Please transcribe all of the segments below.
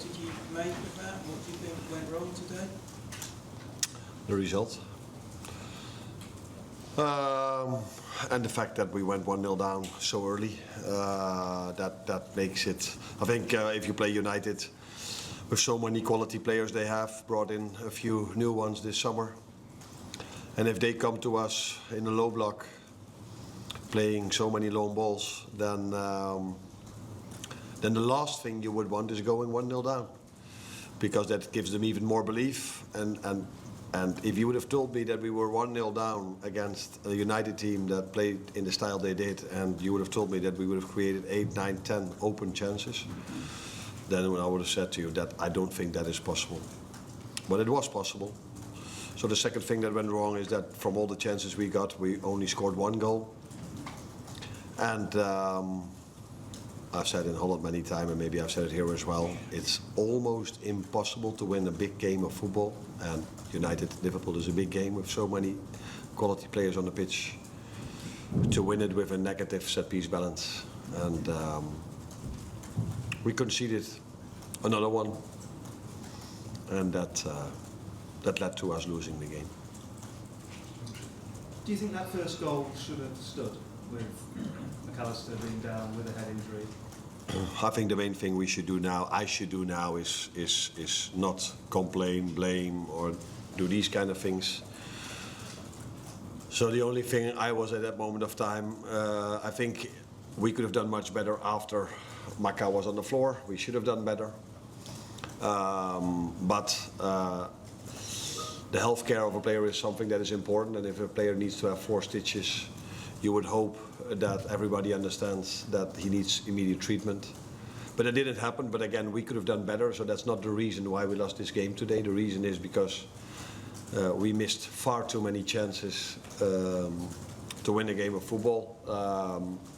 did you make of that? What do you think went wrong today? The result. And the fact that we went 1-0 down so early, that makes it. I think if you play United with so many quality players they have, brought in a few new ones this summer, and if they come to us in a low block, playing so many long balls, then the last thing you would want is going 1-0 down, because that gives them even more belief. And if you would have told me that we were 1-0 down against a United team that played in the style they did, and you would have told me that we would have created 8, 9, 10 open chances, then I would have said to you that I don't think that is possible. But it was possible. So the second thing that went wrong is that from all the chances we got, we only scored 1 goal. And I've said in Holland many times, and maybe I've said it here as well, it's almost impossible to win a big game of football. And Liverpool is a big game with so many quality players on the pitch, to win it with a negative set-piece balance. And we conceded another one, and that led to us losing the game. Do you think that first goal should have stood, with McAllister being down with a head injury? I think the main thing I should do now is not complain, blame, or do these kind of things. So the only thing I was at that moment of time, I think we could have done much better after Maka was on the floor. We should have done better. But the health care of a player is something that is important, and if a player needs to have 4 stitches, you would hope that everybody understands that he needs immediate treatment. But it didn't happen. But again, we could have done better, so that's not the reason why we lost this game today. The reason is because we missed far too many chances to win a game of football.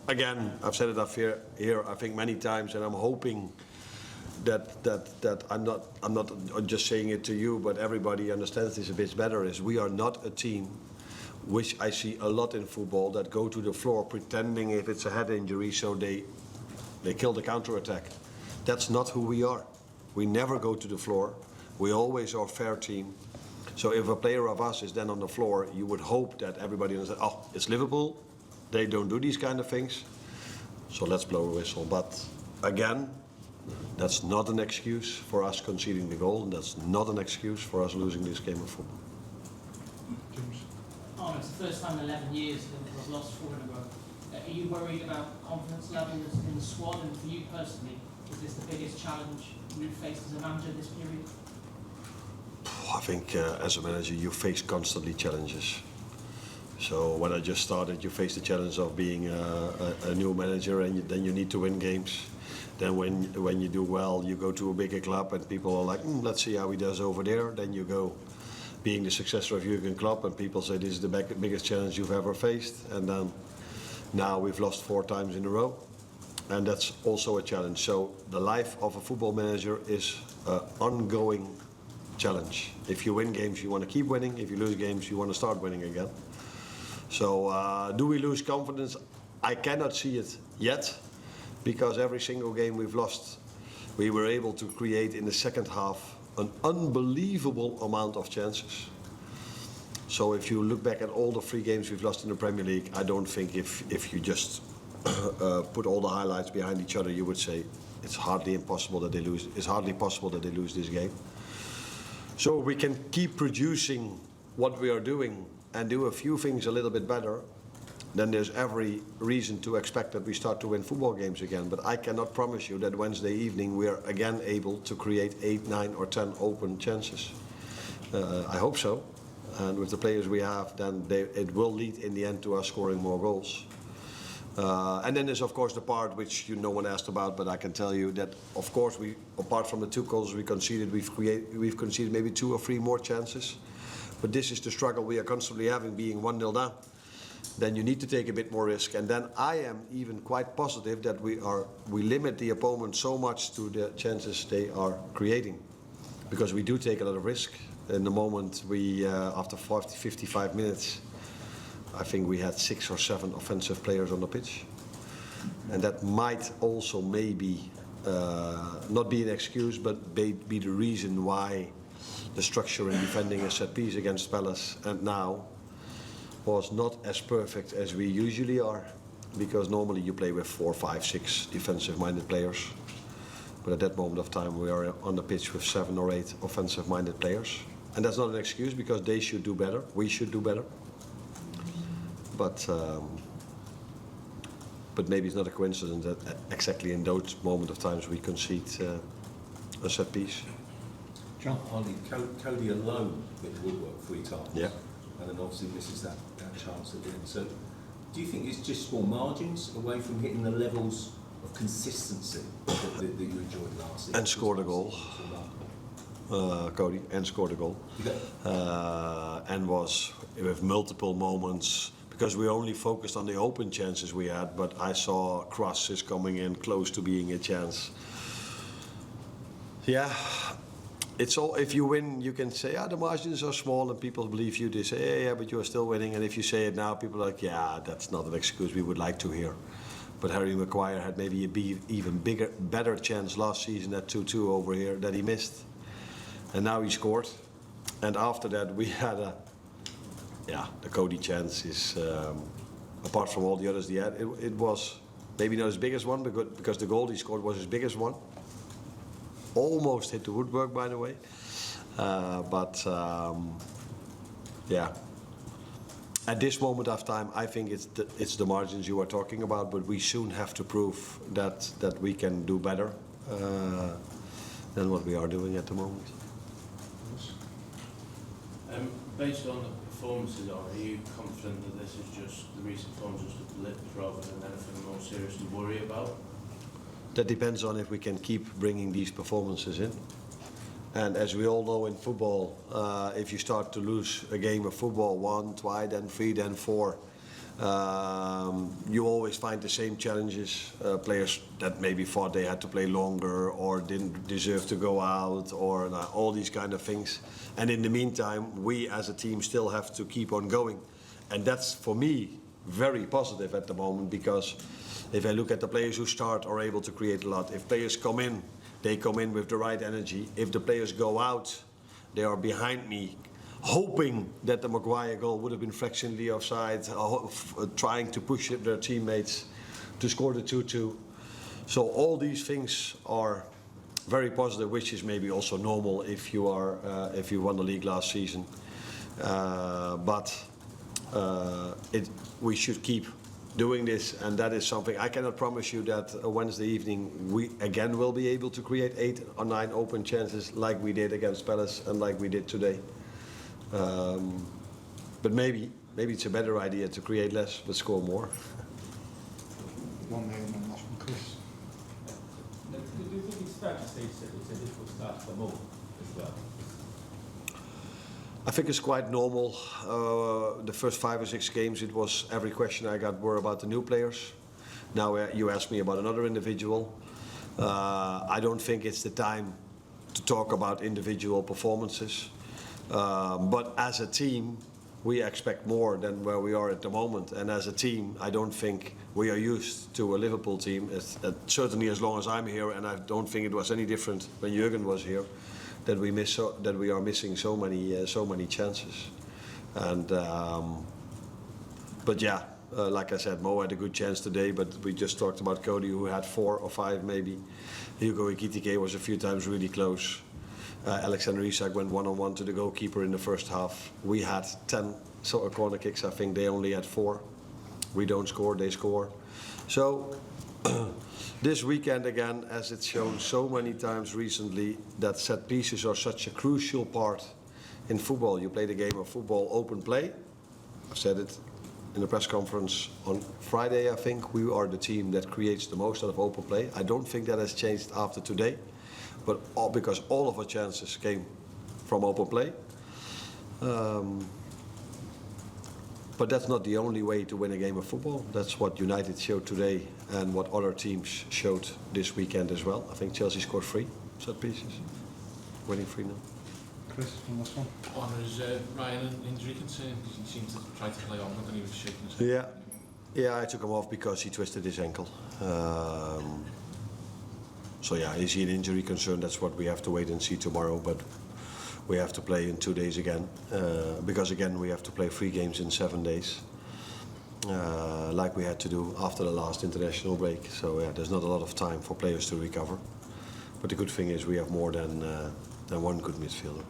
Again, I've said it up here I think many times, and I'm hoping that I'm not just saying it to you, but everybody understands this a bit better, is we are not a team, which I see a lot in football, that go to the floor pretending if it's a head injury, so they kill the counter-attack. That's not who we are. We never go to the floor. We always are a fair team. So if a player of us is then on the floor, you would hope that everybody understands, oh, it's Liverpool, they don't do these kind of things, so let's blow a whistle. But again, that's not an excuse for us conceding the goal, and that's not an excuse for us losing this game of football. Arne, it's the first time in 11 years that we've lost 4 in a row. Are you worried about confidence levels in the squad? And for you personally, is this the biggest challenge you've faced as a manager this period? I think as a manager you face constantly challenges. So when I just started, you face the challenge of being a new manager, and then you need to win games. Then when you do well, you go to a bigger club and people are like, let's see how he does over there. Then you go being the successor of Jurgen Klopp, and people say this is the biggest challenge you've ever faced. And then now we've lost 4 times in a row, and that's also a challenge. So the life of a football manager is an ongoing challenge. If you win games, you want to keep winning. If you lose games, you want to start winning again. So do we lose confidence? I cannot see it yet, because every single game we've lost, we were able to create in the second half an unbelievable amount of chances. So if you look back at all the 3 games we've lost in the Premier League, I don't think if you just put all the highlights behind each other, you would say it's hardly possible that they lose this game. So we can keep producing what we are doing and do a few things a little bit better, then there's every reason to expect that we start to win football games again. But I cannot promise you that Wednesday evening we are again able to create 8, 9 or 10 open chances. I hope so. And with the players we have, then it will lead in the end to us scoring more goals. And then there's of course the part which no one asked about, but I can tell you that of course we, apart from the 2 goals we conceded, we've conceded maybe 2 or 3 more chances. But this is the struggle we are constantly having, being 1-0 down. Then you need to take a bit more risk, and then I am even quite positive that we limit the opponent so much to the chances they are creating, because we do take a lot of risk. In the moment we after 55 minutes, I think we had 6 or 7 offensive players on the pitch, and that might also maybe not be an excuse, but be the reason why the structure in defending a set piece against Palace and now was not as perfect as we usually are, because normally you play with 4, 5, 6 defensive-minded players. But at that moment of time, we are on the pitch with 7 or 8 offensive-minded players. And that's not an excuse, because they should do better, we should do better. But maybe it's not a coincidence that exactly in those moment of times we concede a set piece. John Harley, Cody alone hit the woodwork 3 times. Yeah. And then obviously misses that chance at the end. So do you think it's just small margins away from hitting the levels of consistency that you enjoyed last season? And scored a goal. Cody, and scored a goal. And was with multiple moments, because we only focused on the open chances we had, but I saw crosses coming in close to being a chance. Yeah, it's all, if you win, you can say, the margins are small, and people believe you. They say, yeah, but you are still winning. And if you say it now, people are like, yeah, that's not an excuse we would like to hear. But Harry Maguire had maybe a even better chance last season at 2-2 over here that he missed. And now he scored. And after that, we had the Cody chance is, apart from all the others he had, it was maybe not his biggest one, because the goal he scored was his biggest one. Almost hit the woodwork, by the way. At this moment of time, I think it's the margins you are talking about, but we soon have to prove that we can do better than what we are doing at the moment. Based on the performances, are you confident that this is just the recent form, just a blip rather than anything more serious to worry about? That depends on if we can keep bringing these performances in. And as we all know in football, if you start to lose a game of football 1, 2, then 3, then 4, you always find the same challenges. Players that maybe thought they had to play longer or didn't deserve to go out, or all these kind of things. And in the meantime, we as a team still have to keep on going. And that's, for me, very positive at the moment, because if I look at the players who start are able to create a lot. If players come in, they come in with the right energy. If the players go out, they are behind me, hoping that the Maguire goal would have been fractionally offside, trying to push their teammates to score the 2-2. So all these things are very positive, which is maybe also normal if you won the league last season. We should keep doing this, and that is something I cannot promise you that Wednesday evening we again will be able to create 8 or 9 open chances like we did against Palace and like we did today. But maybe it's a better idea to create less but score more. One name and last one, Chris. Do you think it's fair to say it's a difficult start for Mo as well? I think it's quite normal. The first 5 or 6 games, it was every question I got were about the new players. Now you ask me about another individual. I don't think it's the time to talk about individual performances. But as a team, we expect more than where we are at the moment. And as a team, I don't think we are used to a Liverpool team, certainly as long as I'm here, and I don't think it was any different when Jurgen was here, that we are missing so many chances. And but yeah, like I said, Mo had a good chance today, but we just talked about Cody, who had 4 or 5 maybe. Hugo Ekitike was a few times really close. Alexander-Arnold went one-on-one to the goalkeeper in the first half. We had 10 corner kicks. I think they only had 4. We don't score, they score. So this weekend again, as it's shown so many times recently, that set pieces are such a crucial part in football. You play the game of football, open play. I've said it in the press conference on Friday, I think. We are the team that creates the most out of open play. I don't think that has changed after today, but because all of our chances came from open play. But that's not the only way to win a game of football. That's what United showed today and what other teams showed this weekend as well. I think Chelsea scored 3 set pieces, winning 3-0. Chris, one last one. On his Ryan injury concern, he seemed to try to play on, but then he was shaking his head. Yeah, I took him off because he twisted his ankle. So yeah, is he an injury concern? That's what we have to wait and see tomorrow. But we have to play in 2 days again, because again we have to play 3 games in 7 days, like we had to do after the last international break. So yeah, there's not a lot of time for players to recover. But the good thing is we have more than one good midfielder.